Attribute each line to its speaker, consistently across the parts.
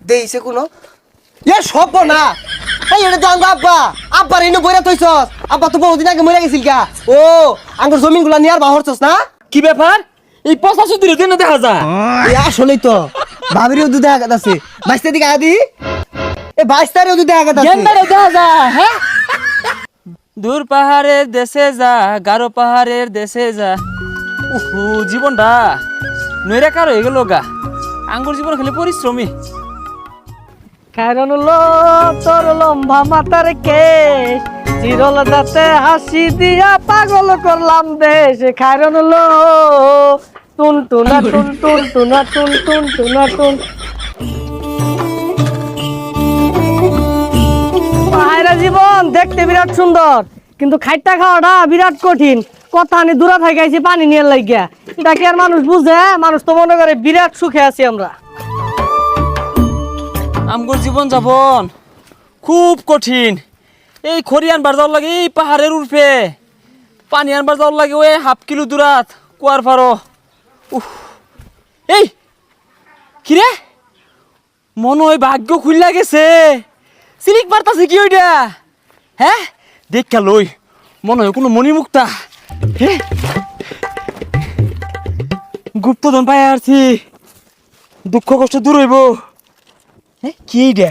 Speaker 1: দেইছে কোনো এ সব না এই এটা তো আঙ্গ আব্বা আব্বার এনে বইরা থইছস আব্বা তো বহুদিন আগে মরে গেছিল গা ও আঙ্গুর জমিনগুলা নিয়ার বাহরছস না
Speaker 2: কি ব্যাপার এই 75 দিন দেখা যায়
Speaker 1: এ আসলেই তো ভাবিরিও দুধ দেখা আছে বাইশটা দিকে আদি এ বাইশটারেও দুধ দেখা আছে
Speaker 2: গেন্দারে দেখা যায় হ্যাঁ দূর পাহাড়ের দেশে যা গারো পাহাড়ের দেশে যা উহু জীবনটা নইরা কার হয়ে গেল গা আঙ্গুর জীবন খালি পরিশ্রমী
Speaker 3: কারণ তোর লম্বা মাথার কেশ চিরল দাঁতে হাসি দিয়া পাগল করলাম দেশ কারণ টুন টুনা টুন টুন টুনা টুন টুন টুনা টুন পাহাড়ের জীবন দেখতে বিরাট সুন্দর কিন্তু খাইটা খাওয়াটা বিরাট কঠিন কথা আনি দূরা থাকাইছি পানি নিয়ে লাগিয়া এটা কি আর মানুষ বুঝে মানুষ তো মনে করে বিরাট সুখে আছি আমরা
Speaker 2: আমগর জীবন যাপন খুব কঠিন এই খড়ি আনবার যাওয়ার লাগে এই পাহাড়ের উর্ফে পানি আনবার যাওয়ার লাগে ওই হাফ কিলো দূরাত কুয়ার পারো উহ এই কিরে মনে হয় ভাগ্য খুললা গেছে সিলিক মারতাছে কি ওইটা হ্যাঁ দেখা লই মনে হয় কোনো মণিমুক্তা হ্যাঁ গুপ্তধন পাই আসছি দুঃখ কষ্ট দূর হইব কি এইটা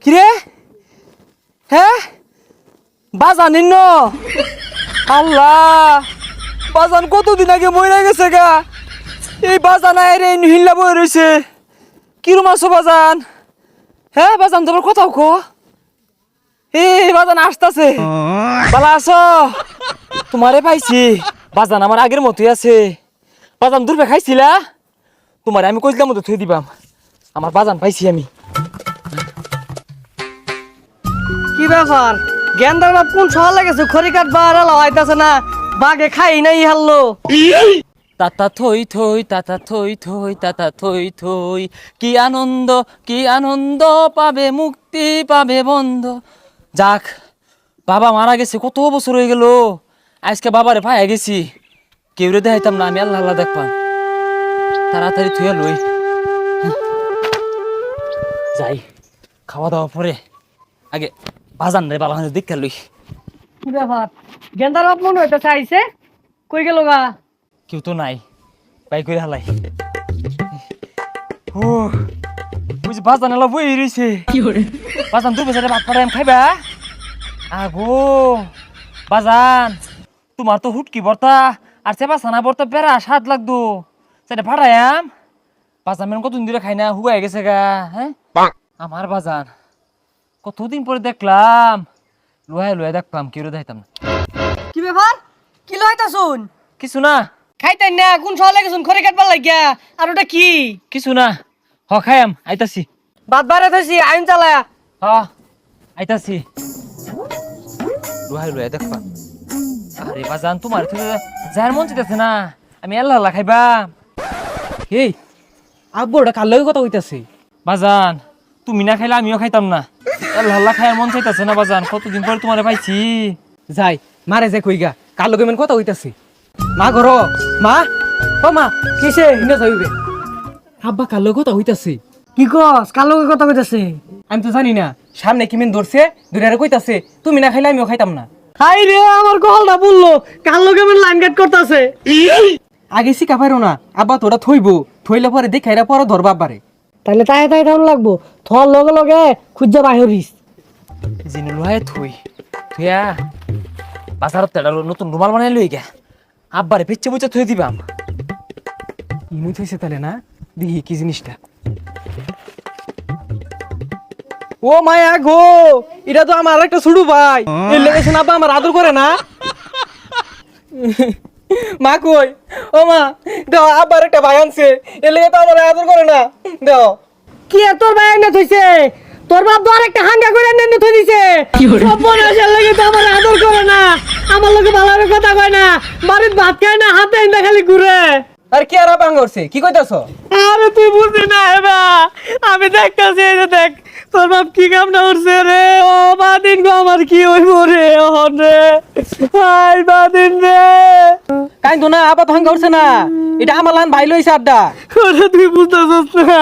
Speaker 2: কিরে হ্যাঁ বাজান নিন্ন আল্লাহ বাজান কতদিন আগে মরে গেছে গা এই বাজান আইরে হিল্লা বয়ে রয়েছে কিরম আছো বাজান হ্যাঁ বাজান তোমার কথাও কো এই বাজান আসতেছে ভালো আছো তোমারে পাইছি বাজান আমার আগের মতোই আছে বাজান দূরবে খাইছিলা তোমারে আমি কইলাম মতো থুই দিবাম আমার বাজান পাইছি আমি
Speaker 3: কি ব্যাপার গেন্দার বাপ কোন শহর লাগেছে খড়ি কাঠ বার হইতাছে না বাঘে খাই নাই হারলো
Speaker 2: তাতা থই থই তাতা থই থই তাতা থই থই কি আনন্দ পাবে মুক্তি পাবে বন্ধ যাক বাবা মারা গেছে কত বছর হয়ে গেল আজকে বাবারে পাইয়া গেছি কেউ রে দেখাইতাম না আমি আল্লাহ আল্লাহ দেখবাম তাড়াতাড়ি থুয়া লই যাই খাওয়া দাওয়া পরে আগে বাজান রে বাবা দেখতে লই
Speaker 3: কি ব্যাপার গেন্দার বাপ মনে হইতেছে আইছে কই গেল গা
Speaker 2: কেউ তো নাই বাই করে হালাই ও বুঝি বাজান এলা বই রইছে বাজান দুই বছরে ভাত পাড়াই খাইবা আগো বাজান তোমার তো হুটকি ভর্তা আর চেপা ছানা ভর্তা বেড়া স্বাদ লাগতো সেটা ভাড়ায়াম বাজান মেন কতদিন ধরে খাই না হুগাই গেছে গা হ্যাঁ আমার বাজান কতদিন পরে দেখলাম লোহায় লোহায় দেখলাম কেউ দেখাইতাম না
Speaker 3: কি ব্যাপার কি লইতা শুন
Speaker 2: কিছু না
Speaker 3: খাইতেন না কোন শহর লাগেছুন খড়ি কাটবার লাগিয়া আর ওটা কি
Speaker 2: কিছু না হ খাইয়াম আইতাছি
Speaker 3: বাদ বারে থাইছি আইন চালায়া
Speaker 2: হ আইতাছি লোহায় লোহায় দেখবা আরে বাজান তোমার তো যার মন চাইতেছে না আমি আল্লাহ আল্লাহ খাইবা এই আব্বু ওটা কার লগে কথা কইতাছে বাজান তুমি না খাইলে আমিও খাইতাম না আল্লাহ আল্লাহ খাইয়ার মন চাইতেছে না বাজান কতদিন পরে তোমারে পাইছি
Speaker 4: যাই মারে যাই কইগা কার লগে মেন কথা হইতাছে মা ঘর মা ও মা কিসে হিনে যাইবে আব্বা কার লগে কথা হইতাছে
Speaker 3: কি কস কার লগে কথা কইতাছে
Speaker 4: আমি তো জানি না সামনে কি মেন ধরছে দুইটারে কইতাছে তুমি না খাইলে আমিও খাইতাম না
Speaker 3: হাই রে আমার গলটা বললো কার লগে আমি লাইন কাট করতেছে
Speaker 4: আগে শিখা পাইরো না আব্বা তোরা থইবো থইলে পরে দেখাইরা পরে ধরবা আব্বারে
Speaker 3: তাহলে তাই তাই টাউন লাগবো থর লগে লগে খুঁজা বাহিরিস
Speaker 2: জিনে লোহায় থই থইয়া বাজারত তেডা নতুন রুমাল বানাই লই গা আব্বারে পেচ্ছে বুঝে থই দিবাম
Speaker 4: ইমুই থইছে তাহলে না দেখি কি জিনিসটা ও মায়া গো এটা তো আমার একটা ছোট ভাই এর লেগেছে না আব্বা আমার আদর করে না মা কই ও মা দাও আব্বার একটা ভাই আনছে এর লেগে তো আমার আদর করে না দাও
Speaker 3: কি আর তোর ভাই না থইছে তোর বাপ তো আরেকটা হাঙ্গা করে এনে থই দিছে সব বনাসের লাগে তো আমার আদর করে না আমার লগে ভালো কথা কয় না বাড়িতে ভাত খায় না হাতে এনে খালি ঘুরে
Speaker 4: আর কি আর আবাং করছে কি কইতাছো
Speaker 3: আরে তুই বুঝবি না এবা আমি দেখতাছি এই যে দেখ তোর বাপ কি কামটা করছে রে ও বাদিন গো আমার কি হইব রে ও রে হাই বাদিন রে
Speaker 4: কাইন্দো না আবার ভাঙ্গা উঠছে না এটা আমার লান ভাই লইছে আড্ডা
Speaker 3: ওরে তুই বুঝতেছস না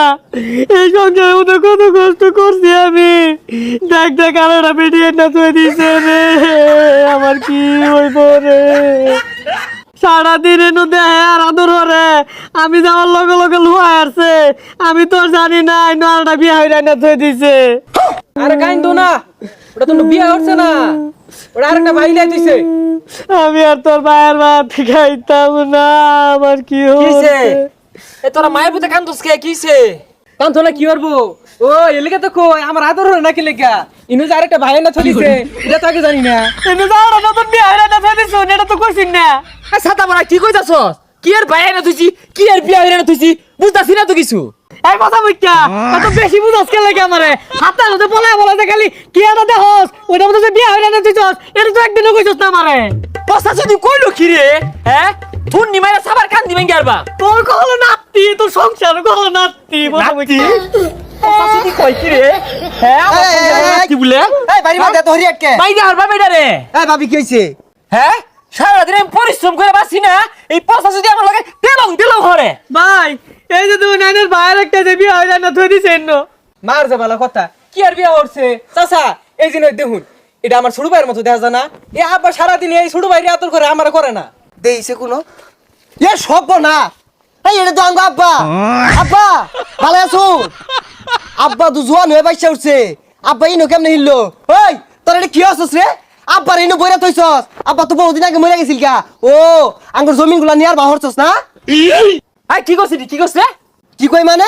Speaker 3: এই সংসারের মধ্যে কত কষ্ট করছি আমি দেখ দেখ আলোটা বেরিয়ে না তুই দিছে রে আমার কি হইব রে সারাদিন এনু দেহে আর আদর হরে আমি যাওয়ার লগে লগে লুয়া আসছে আমি তো জানি না এনু আলোটা বিয়া হইরা না তুই দিছে
Speaker 4: আরে কাইন্দো না ওটা তো বিয়া হচ্ছে না ওটা আরেকটা ভাই লাই দিছে
Speaker 3: আমি আর তোর ভাইয়ের ভাত খাইতাম না আমার কি
Speaker 2: কিছে
Speaker 3: হচ্ছে
Speaker 2: এ তোরা মায়ের পুতে কান্দস কে কিছে
Speaker 4: কান্ত না কি করবো ও এলাকা তো কই আমার আদর হলো নাকি লেখা ইনু যে আরেকটা ভাই না চলিছে এটা তো আগে জানি না
Speaker 3: এনু যাওয়ার নতুন বিয়া হইরা না তুই দিছ এটা তো কইছিস না
Speaker 2: ছাতা পড়া কি কইতাছস কি আর ভাই না তুইছি কি আর বিয়া হইরা না তুইছি বুঝতাছি না তো কিছু
Speaker 3: এই কথা বুঝছা এত বেশি বুঝাস কে লাগে আমারে হাতে হাতে বলা যে খালি কি এটা দেখস ওইটা মধ্যে যে বিয়া হইরা না তুইছস এটা তো একদিনও কইছস না আমারে
Speaker 2: পসা যদি কইলো কি রে হ্যাঁ তুই নিমাইরা সাবার কান দিবেন কি আরবা
Speaker 3: তোর কহলো নাতি তোর সংসার কহলো নাতি কথা বুঝছি
Speaker 2: পসা যদি কই কি রে হ্যাঁ আমার সংসারে কি বলে
Speaker 1: এই বাড়ি বাদে ধরি একে
Speaker 2: বাইরে হারবা বেটা রে
Speaker 1: এই ভাবি কি হইছে
Speaker 2: হ্যাঁ সারাদিন আমি পরিশ্রম করে বাসি না এই পসা যদি আমার লাগে তেলং হরে
Speaker 3: ভাই এই যে তুমি নাইনের ভাইয়ের একটা যে বিয়া হইরা না তুই দিছ এন্ন
Speaker 4: মার যে ভালো কথা কি আর বিয়া হচ্ছে চাচা এই জিনিস দেখুন এটা আমার ছোট ভাইয়ের মতো দেখা যায় না এ আবার সারাদিন এই ছোট ভাইরে আদর করে আমার করে না
Speaker 1: দেইছে কোনো এ সব না এই এটা তো আঙ্গো আব্বা আব্বা ভালো আছো আব্বা তো জোয়ান হয়ে বাইসা উঠছে আব্বা ইনো কেমনে হিললো ওই তোর এটা কি হচ্ছস রে আব্বার ইনো বইরা থইছস আব্বা তো বহুদিন আগে মরে গেছিল গা ও আঙ্গুর জমিন গুলা নিয়ার বাহরছস না
Speaker 2: আই কি করছিস
Speaker 1: কি কই মানে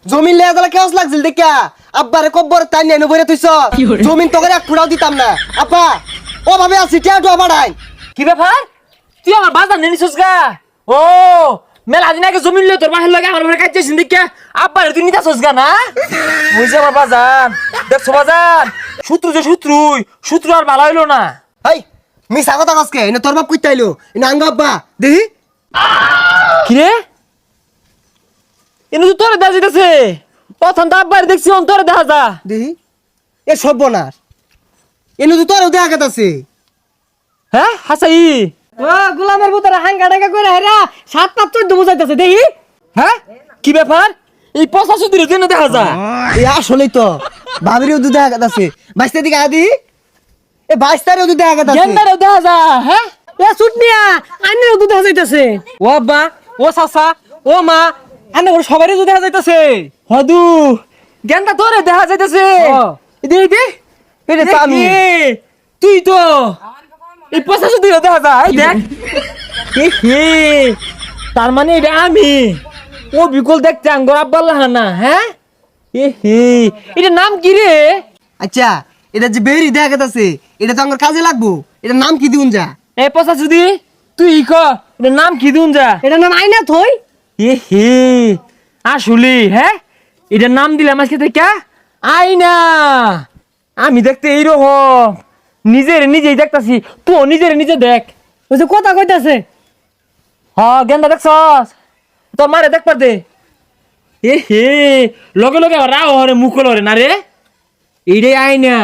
Speaker 1: জমিন লেয়া গেলে কেমন লাগছিল দেখা আব্বারে কব্বর তাই নিয়ে বইরা থইছস জমিন তোকে এক ফুটাও দিতাম না আব্বা ও ভাবে আছি টিয়াটো আবার
Speaker 2: কি ব্যাপার তুই আমার বাজার নিয়ে নিছিস গা ও মেলা দিন আগে জমিন লই তোর বাহির লাগে আমার ঘরে কাজছিস দেখে আব্বার তুই নিতাছস গা না বুঝছে আমার বাজান দেখছো বাজান শত্রু আর ভালো হইলো না
Speaker 1: হাই মিস আগত আজকে এনে তোর বাপ কইতে আইলো এনে আঙ্গ আব্বা দেখি
Speaker 2: কি রে এনে তো তোরে দেখা যাইতেছে প্রথম তো আব্বার দেখছি তোরে দেখা যা
Speaker 1: দেখি এ সর্বনাশ এনে তো তোরও দেখা গেছে
Speaker 2: হ্যাঁ হাসাই
Speaker 3: ও গোলামের ভিতরে হাঙ্গা ডাঙ্গা করে হেরা 7-5-14 বুঝাইতেছে দেখি
Speaker 2: হ্যাঁ কি ব্যাপার এই পচা সুদির জন্য দেখা যা
Speaker 1: এ আসলেই তো ভাবিরও দুধ দেখা গেছে বাইশটা দিকে আদি এ বাইশটারও দুধ দেখা গেছে
Speaker 2: গেন্দারও দেখা যা হ্যাঁ
Speaker 3: এ ছুটনিয়া আইনের দুধ যাইতেছে
Speaker 4: ও আব্বা ও চাচা ও মা এনে ওর সবারই তো দেখা যাইতেছে
Speaker 2: হদু গেন্দা তোরে দেখা যাইতেছে
Speaker 4: ও।
Speaker 2: দে
Speaker 1: এটা তো আমি
Speaker 2: তুই তো এই পচা সুদির দেখা যা এই দেখ হে তার মানে এটা আমি ও বিকল দেখতে আঙ্গর আব্বাল না হ্যাঁ হে এটা নাম কি রে
Speaker 1: আচ্ছা এটা যে বেরি দেখা গেছে এটা তো আমার কাজে লাগবো এটার নাম কি দিউন যা
Speaker 2: এ পচা সুদি তুই ক এটা নাম কি দিউন যা
Speaker 3: এটা নাম আইনা থই
Speaker 2: হে আসলে হ্যাঁ এটার নাম দিলাম আজকে থেকে আইনা আমি দেখতে এইরকম নিজেই দেখতাছি তুই নিজে দেখ
Speaker 3: ওই যে কথা কইতাছে
Speaker 2: হ গেন্দা দেখছস তোর মারে দেখ পার দে হে লগে লগে আবার রাও হরে মুখ হরে না রে এইটাই আইনা